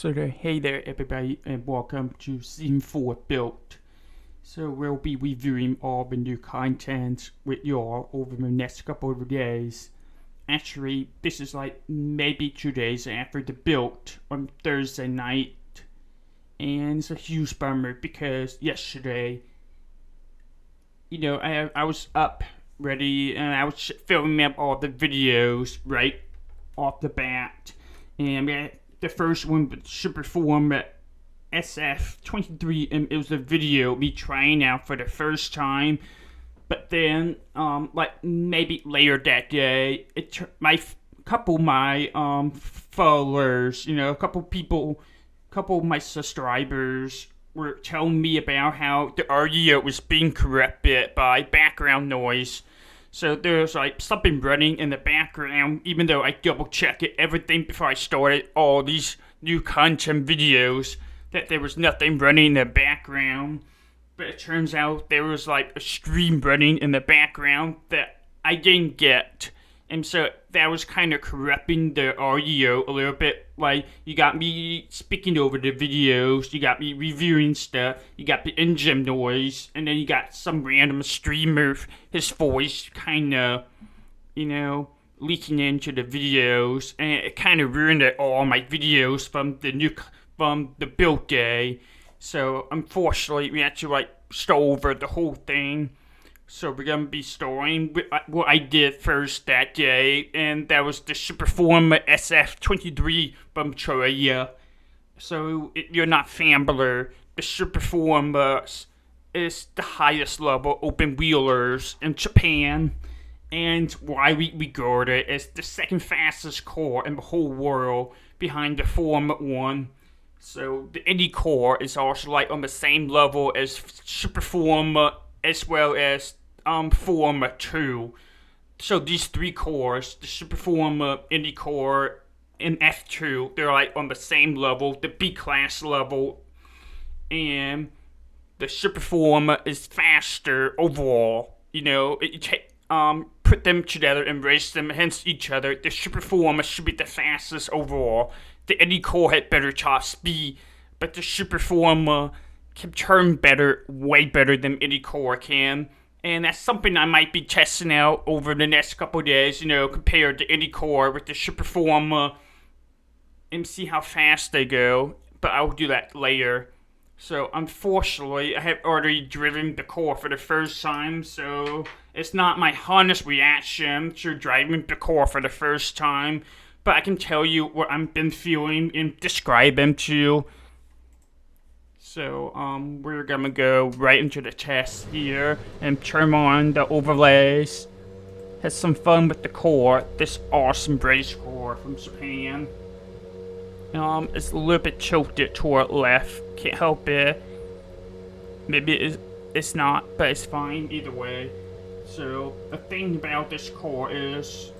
Hey there everybody and welcome to Season 4 Built. So we'll be reviewing all the new content with y'all over the next couple of days. Actually, this is like maybe 2 days after the build on Thursday night. And it's a huge bummer because yesterday, I was up ready and I was filming up all the videos right off the bat. And the first one, the Superform SF23, and it was a video me trying out for the first time. But then, like maybe later that day, couple of my followers, a couple of my subscribers were telling me about how the audio was being corrupted by background noise. So there's like something running in the background, even though I double checked everything before I started all these new content videos, that there was nothing running in the background. But it turns out there was like a stream running in the background that I didn't get. And so that was kind of corrupting the audio a little bit. Like, you got me speaking over the videos, you got me reviewing stuff, you got the engine noise, and then you got some random streamer, his voice kind of, leaking into the videos. And it kind of ruined all my videos from the build day. So, unfortunately, we had to, start over the whole thing. So we're going to be starting with what I did first that day, and that was the Superform SF23 from Korea. So if you're not familiar, the Superform is the highest level open wheelers in Japan, and why we regard it as the second fastest car in the whole world behind the Formula 1. So the Indy car is also on the same level as Superform as well as Formula 2. So these three cars, the Superform, Indy car, and F2, they're on the same level, the B-class level. And the Superform is faster overall. Put them together and race them against each other. The Superform should be the fastest overall. The Indy car had better top speed, but the Superform can turn better, way better than Indy car can. And that's something I might be testing out over the next couple of days, compare the Indy car with the Superform and see how fast they go. But I'll do that later. So, unfortunately, I have already driven the car for the first time, so it's not my honest reaction to driving the car for the first time. But I can tell you what I've been feeling and describe them to you. So, we're gonna go right into the test here and turn on the overlays. Have some fun with the car, this awesome race car from Japan. It's a little bit tilted toward left, can't help it. Maybe it's not, but it's fine either way. So, the thing about this car is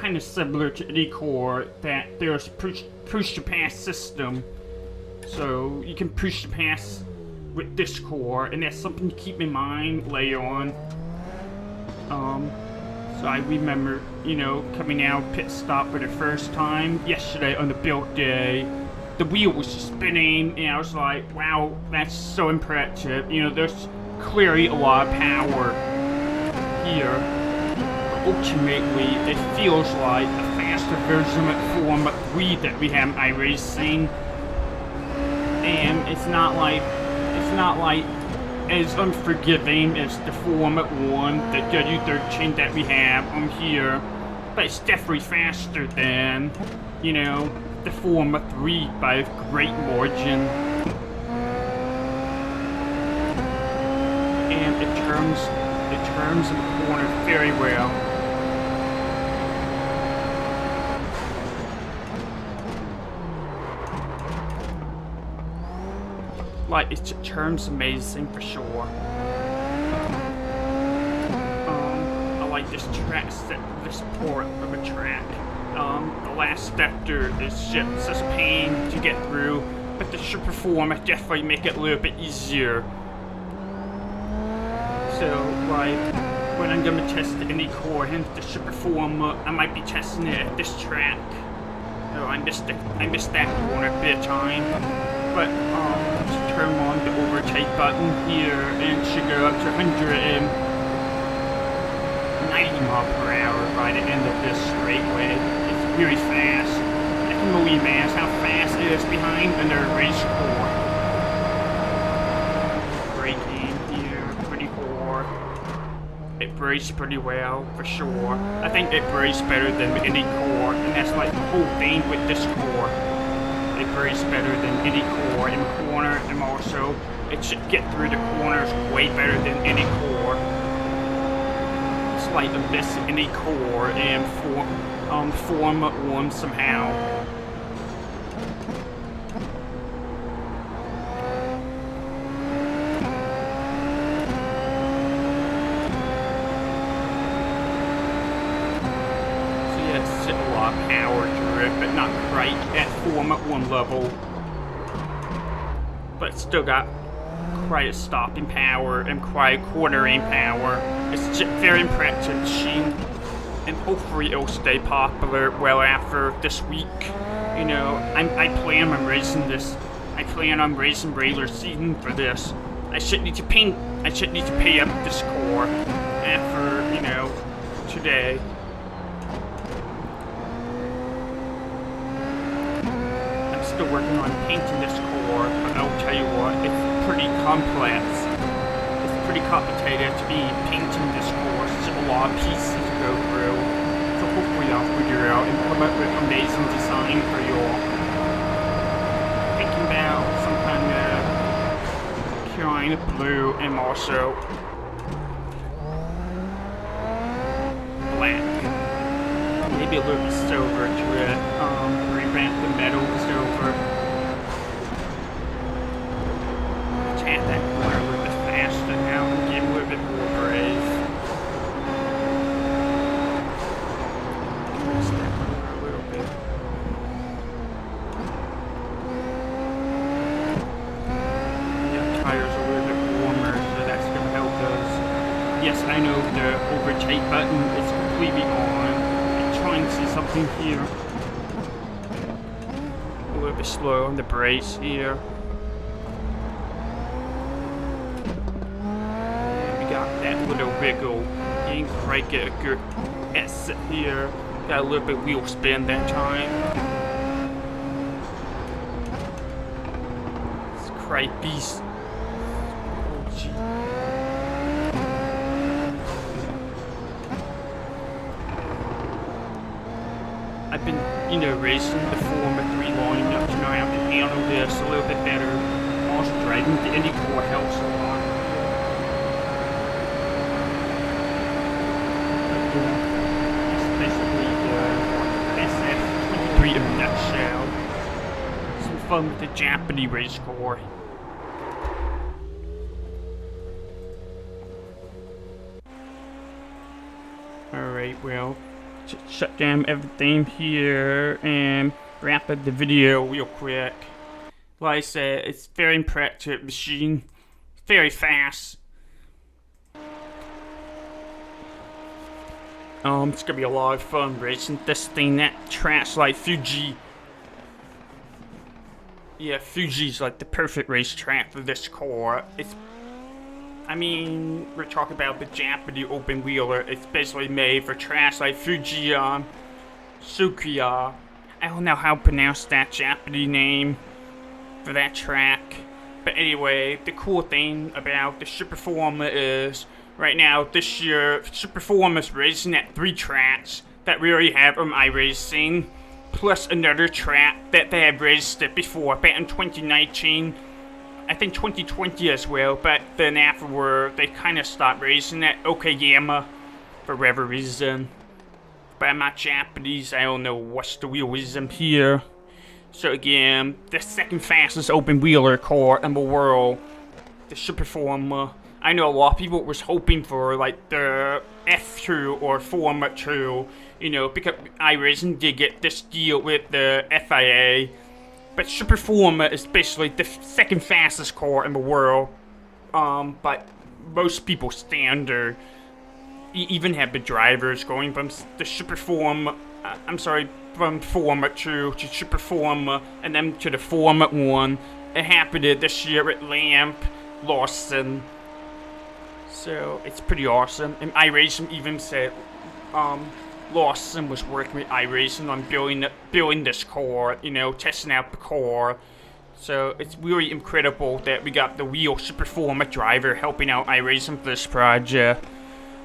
kind of similar to any car, that there's push to pass system. So you can push the pass with this car, and that's something to keep in mind later on. So I remember, coming out pit stop for the first time yesterday on the build day. The wheel was spinning, and I was like, wow, that's so impressive. There's clearly a lot of power here. But ultimately, it feels like a faster version of Formula 3 that we have in iRacing. And it's not like as unforgiving as the Formula 1, the W13 that we have on here, but it's definitely faster than, the Formula 3 by a great margin. And it turns in the corner very well. It turns amazing for sure. I like this track this part of a track. The last sector is just such a pain to get through, but the Superform definitely make it a little bit easier. So, when I'm gonna test the Indy car and the Superform, I might be testing it at this track. So I missed that corner big time. But just turn on the overtake button here and should go up to 190 miles per hour by the end of this straightway. It's really fast. I can believe, man, how fast it is behind another race car. Braking here, pretty poor. It brakes pretty well, for sure. I think it brakes better than any core, and that's like the whole thing with this core. It brakes better than any core in the corner, and also it should get through the corners way better than any core. It's like the best any core and form one somehow. A lot of power to it, but not quite at Formula 1 level. But it's still got quite a stopping power and quite cornering power. It's just very impressive machine, and hopefully it'll stay popular well after this week. You know, I plan on racing this. I plan on racing regular season for this. I should need to pay up this score after, you know, today. Still working on painting this core, but I'll tell you what, it's pretty complex. It's pretty complicated to be painting this core. It's a lot of pieces to go through. So hopefully I'll figure out and come up with an amazing design for you all. Thinking about some kind of blue and also black. Maybe a little bit silver to it. Revamp the metal silver. Let's add that corner a little bit faster now and give a little bit more brave. Increase that corner a little bit. Yeah, tires a little bit warmer, so that's gonna help us. Yes, I know the overtake button is completely on. Trying to see something here. A little bit slow on the brakes here. And we got that little wiggle. Didn't quite get a good exit here. Got a little bit wheel spin that time. It's quite beast. Oh, gee. I've been, you know, racing the Formula 3 long enough to know how to handle this a little bit better. Also, driving the IndyCar helps a lot. But, that's basically the SF23 in a nutshell. Some fun with the Japanese race car. Alright, well. Shut down everything here and wrap up the video real quick. Like I said, it's very impressive machine, very fast. It's gonna be a lot of fun racing this thing. That track's like Fuji. Yeah, Fuji's like the perfect racetrack for this car. I mean, we're talking about the Japanese open wheeler. It's basically made for tracks like Fuji, Suzuka. I don't know how to pronounce that Japanese name for that track. But anyway, the cool thing about the Super Formula is, right now, this year, Super Formula is racing at 3 tracks that we already have on iRacing, plus another track that they have raced it before, back in 2019. I think 2020 as well, but then afterward, they kind of stopped racing at Okayama for whatever reason. But I'm not Japanese, I don't know what's the real reason here. So again, the second fastest open wheeler car in the world, the Super Formula. I know a lot of people was hoping for like the F2 or Formula 2, you know, because iRacing did get this deal with the FIA. But Super Formula is basically the second fastest car in the world, by most people's standard. You even have the drivers going from the Super Formula, from Former 2 to Super Former, and then to the Former 1. It happened this year at Lamp, Lawson. So it's pretty awesome. And iRacing even said Lawson was working with iRacing on building this car, testing out the car. So it's really incredible that we got the real Super Former driver helping out iRacing for this project.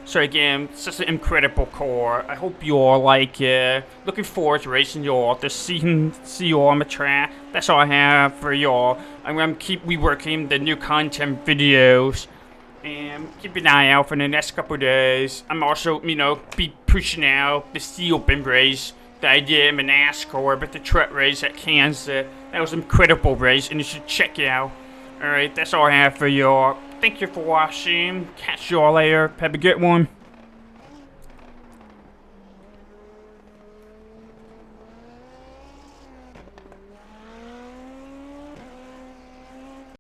So again, it's just an incredible car. I hope you all like it. Looking forward to racing y'all, to see you all on the track. That's all I have for y'all. I'm gonna keep reworking the new content videos. And keep an eye out for the next couple days. I'm also, be pushing out the Steel Bin race that I did in the NASCAR, but the truck race at Kansas. That was an incredible race, and you should check it out. Alright, that's all I have for y'all. Thank you for watching. Catch y'all later. Have a good one.